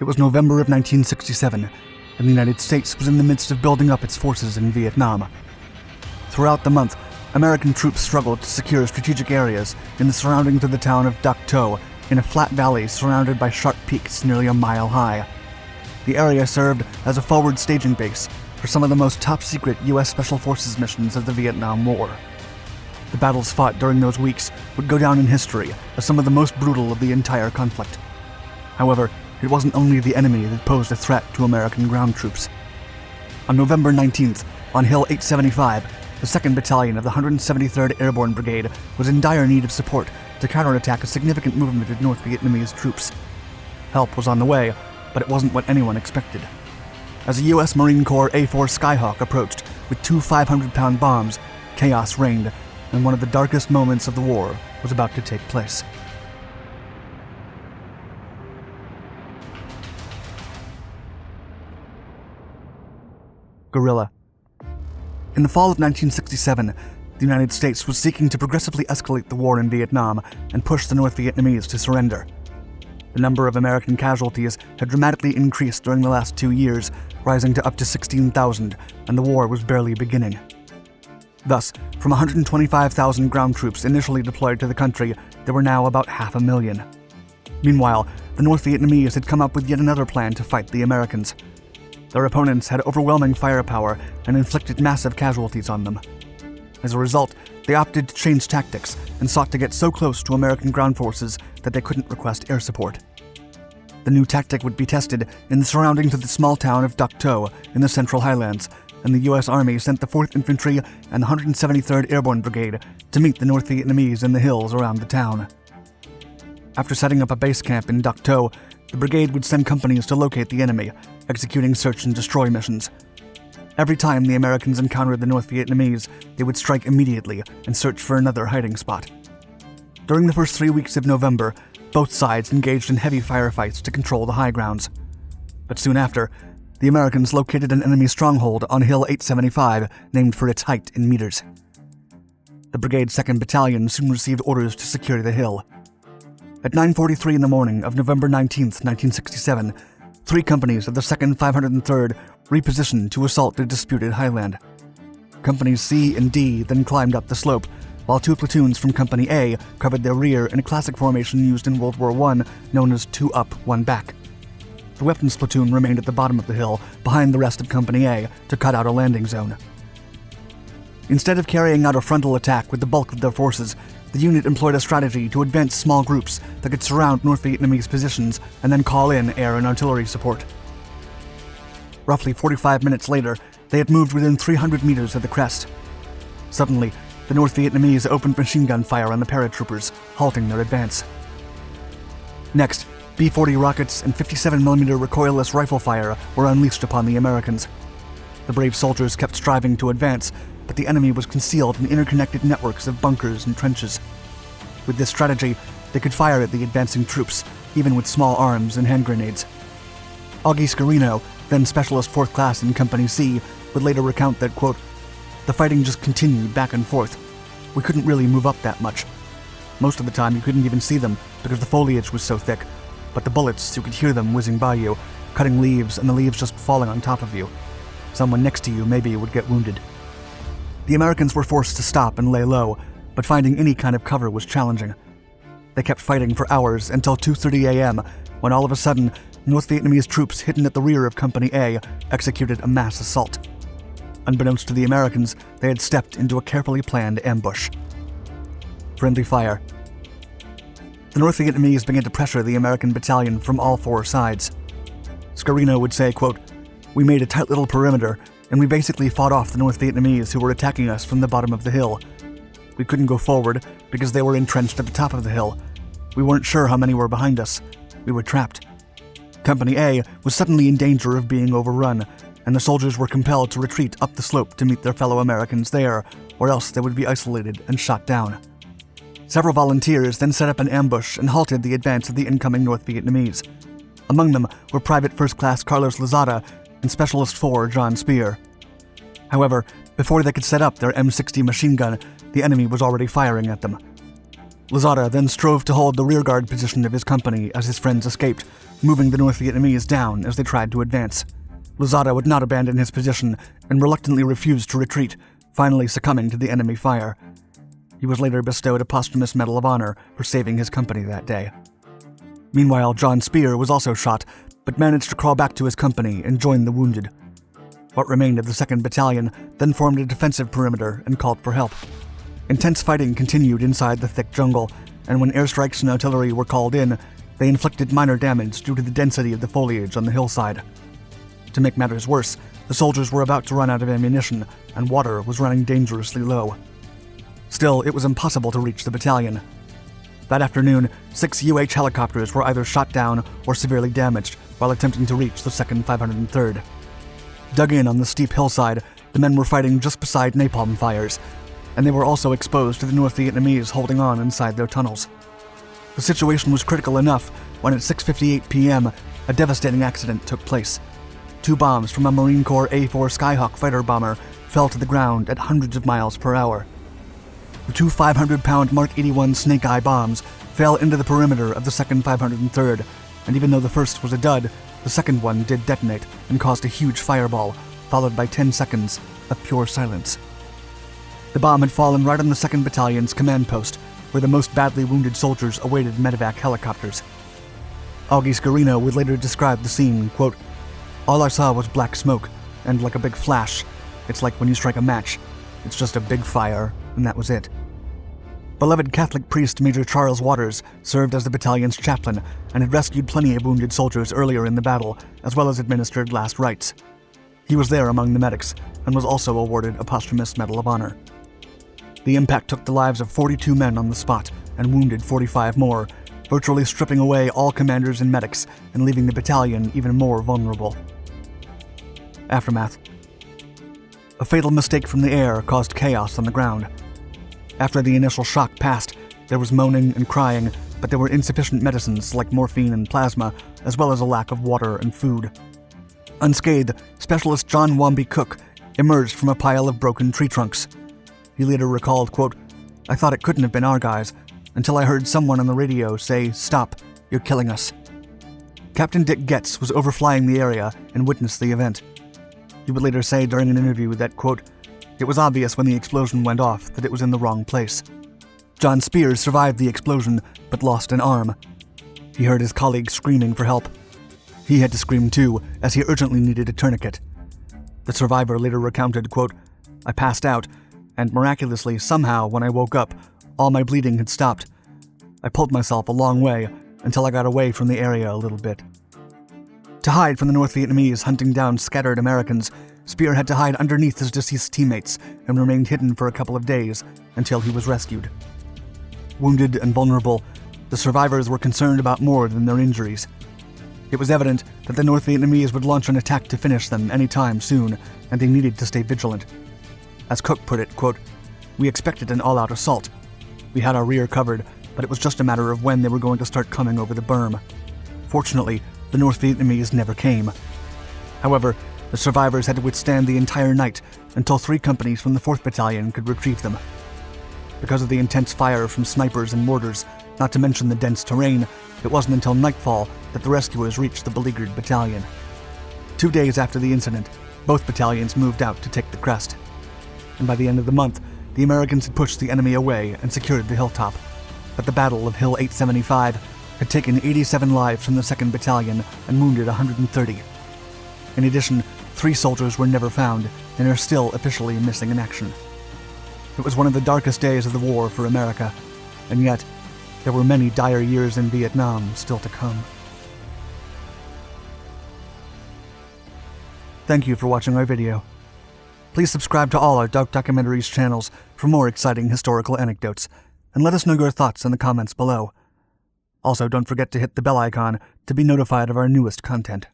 It was November of 1967, and the United States was in the midst of building up its forces in Vietnam. Throughout the month, American troops struggled to secure strategic areas in the surroundings of the town of Dak To, in a flat valley surrounded by sharp peaks nearly a mile high. The area served as a forward staging base for some of the most top-secret U.S. Special Forces missions of the Vietnam War. The battles fought during those weeks would go down in history as some of the most brutal of the entire conflict. However, it wasn't only the enemy that posed a threat to American ground troops. On November 19th, on Hill 875, the 2nd Battalion of the 173rd Airborne Brigade was in dire need of support to counterattack a significant movement of North Vietnamese troops. Help was on the way, but it wasn't what anyone expected. As a U.S. Marine Corps A-4 Skyhawk approached with 2 500-pound bombs, chaos reigned, and one of the darkest moments of the war was about to take place. Guerrilla. In the fall of 1967, the United States was seeking to progressively escalate the war in Vietnam and push the North Vietnamese to surrender. The number of American casualties had dramatically increased during the last 2 years, rising to up to 16,000, and the war was barely beginning. Thus, from 125,000 ground troops initially deployed to the country, there were now about 500,000. Meanwhile, the North Vietnamese had come up with yet another plan to fight the Americans. Their opponents had overwhelming firepower and inflicted massive casualties on them. As a result, they opted to change tactics and sought to get so close to American ground forces that they couldn't request air support. The new tactic would be tested in the surroundings of the small town of Dak To in the Central Highlands, and the U.S. Army sent the 4th Infantry and the 173rd Airborne Brigade to meet the North Vietnamese in the hills around the town. After setting up a base camp in Dak To, the brigade would send companies to locate the enemy, executing search and destroy missions. Every time the Americans encountered the North Vietnamese, they would strike immediately and search for another hiding spot. During the first 3 weeks of November, both sides engaged in heavy firefights to control the high grounds. But soon after, the Americans located an enemy stronghold on Hill 875, named for its height in meters. The brigade's 2nd Battalion soon received orders to secure the hill. At 9:43 in the morning of November 19, 1967, 3 companies of the 2nd 503rd repositioned to assault the disputed highland. Companies C and D then climbed up the slope, while 2 platoons from Company A covered their rear in a classic formation used in World War I known as 2 up, 1 back. The weapons platoon remained at the bottom of the hill, behind the rest of Company A, to cut out a landing zone. Instead of carrying out a frontal attack with the bulk of their forces, the unit employed a strategy to advance small groups that could surround North Vietnamese positions and then call in air and artillery support. Roughly 45 minutes later, they had moved within 300 meters of the crest. Suddenly, the North Vietnamese opened machine gun fire on the paratroopers, halting their advance. Next, B-40 rockets and 57mm recoilless rifle fire were unleashed upon the Americans. The brave soldiers kept striving to advance, but the enemy was concealed in interconnected networks of bunkers and trenches. With this strategy, they could fire at the advancing troops, even with small arms and hand grenades. Augie Scarino, then Specialist 4th Class in Company C, would later recount that, quote, "The fighting just continued back and forth. We couldn't really move up that much. Most of the time you couldn't even see them because the foliage was so thick, but the bullets, you could hear them whizzing by you, cutting leaves and the leaves just falling on top of you. Someone next to you maybe would get wounded." The Americans were forced to stop and lay low, but finding any kind of cover was challenging. They kept fighting for hours until 2:30 a.m., when all of a sudden, North Vietnamese troops hidden at the rear of Company A executed a mass assault. Unbeknownst to the Americans, they had stepped into a carefully planned ambush. Friendly fire. The North Vietnamese began to pressure the American battalion from all 4 sides. Scarino would say, quote, "We made a tight little perimeter, and we basically fought off the North Vietnamese who were attacking us from the bottom of the hill. We couldn't go forward because they were entrenched at the top of the hill. We weren't sure how many were behind us. We were trapped." Company A was suddenly in danger of being overrun, and the soldiers were compelled to retreat up the slope to meet their fellow Americans there, or else they would be isolated and shot down. Several volunteers then set up an ambush and halted the advance of the incoming North Vietnamese. Among them were Private First Class Carlos Lozada and Specialist 4 John Spear. However, before they could set up their M60 machine gun, the enemy was already firing at them. Lozada then strove to hold the rearguard position of his company as his friends escaped, moving the North Vietnamese down as they tried to advance. Lozada would not abandon his position and reluctantly refused to retreat, finally succumbing to the enemy fire. He was later bestowed a posthumous Medal of Honor for saving his company that day. Meanwhile, John Spear was also shot, but managed to crawl back to his company and join the wounded. What remained of the 2nd Battalion then formed a defensive perimeter and called for help. Intense fighting continued inside the thick jungle, and when airstrikes and artillery were called in, they inflicted minor damage due to the density of the foliage on the hillside. To make matters worse, the soldiers were about to run out of ammunition, and water was running dangerously low. Still, it was impossible to reach the battalion. That afternoon, 6 UH helicopters were either shot down or severely damaged while attempting to reach the 2nd 503rd. Dug in on the steep hillside, the men were fighting just beside napalm fires, and they were also exposed to the North Vietnamese holding on inside their tunnels. The situation was critical enough when at 6:58 p.m., a devastating accident took place. 2 bombs from a Marine Corps A-4 Skyhawk fighter bomber fell to the ground at hundreds of miles per hour. The 2 500-pound Mark 81 Snake Eye bombs fell into the perimeter of the 2nd 503rd, and even though the first was a dud, the second one did detonate and caused a huge fireball, followed by 10 seconds of pure silence. The bomb had fallen right on the 2nd Battalion's command post, where the most badly wounded soldiers awaited medevac helicopters. Augie Scarino would later describe the scene, quote, "All I saw was black smoke, and like a big flash. It's like when you strike a match. It's just a big fire, and that was it." Beloved Catholic priest Major Charles Waters served as the battalion's chaplain and had rescued plenty of wounded soldiers earlier in the battle, as well as administered last rites. He was there among the medics and was also awarded a posthumous Medal of Honor. The impact took the lives of 42 men on the spot and wounded 45 more, virtually stripping away all commanders and medics and leaving the battalion even more vulnerable. Aftermath. A fatal mistake from the air caused chaos on the ground. After the initial shock passed, there was moaning and crying, but there were insufficient medicines like morphine and plasma, as well as a lack of water and food. Unscathed, Specialist John Wamby Cook emerged from a pile of broken tree trunks. He later recalled, quote, "I thought it couldn't have been our guys, until I heard someone on the radio say, 'Stop, you're killing us.'" Captain Dick Getz was overflying the area and witnessed the event. He would later say during an interview that, quote, "It was obvious when the explosion went off that it was in the wrong place." John Spears survived the explosion, but lost an arm. He heard his colleagues screaming for help. He had to scream too, as he urgently needed a tourniquet. The survivor later recounted, quote, "I passed out, and miraculously, somehow, when I woke up, all my bleeding had stopped. I pulled myself a long way, until I got away from the area a little bit." To hide from the North Vietnamese hunting down scattered Americans, Spear had to hide underneath his deceased teammates and remained hidden for a couple of days until he was rescued. Wounded and vulnerable, the survivors were concerned about more than their injuries. It was evident that the North Vietnamese would launch an attack to finish them any time soon, and they needed to stay vigilant. As Cook put it, quote, "We expected an all-out assault. We had our rear covered, but it was just a matter of when they were going to start coming over the berm. Fortunately, the North Vietnamese never came. However, the survivors had to withstand the entire night until 3 companies from the 4th Battalion could retrieve them. Because of the intense fire from snipers and mortars, not to mention the dense terrain, it wasn't until nightfall that the rescuers reached the beleaguered battalion. 2 days after the incident, both battalions moved out to take the crest. And by the end of the month, the Americans had pushed the enemy away and secured the hilltop. But the Battle of Hill 875 had taken 87 lives from the 2nd Battalion and wounded 130. In addition, 3 soldiers were never found and are still officially missing in action. It was one of the darkest days of the war for America, and yet there were many dire years in Vietnam still to come. Thank you for watching our video. Please subscribe to all our Dark Documentaries channels for more exciting historical anecdotes, and let us know your thoughts in the comments below. Also, don't forget to hit the bell icon to be notified of our newest content.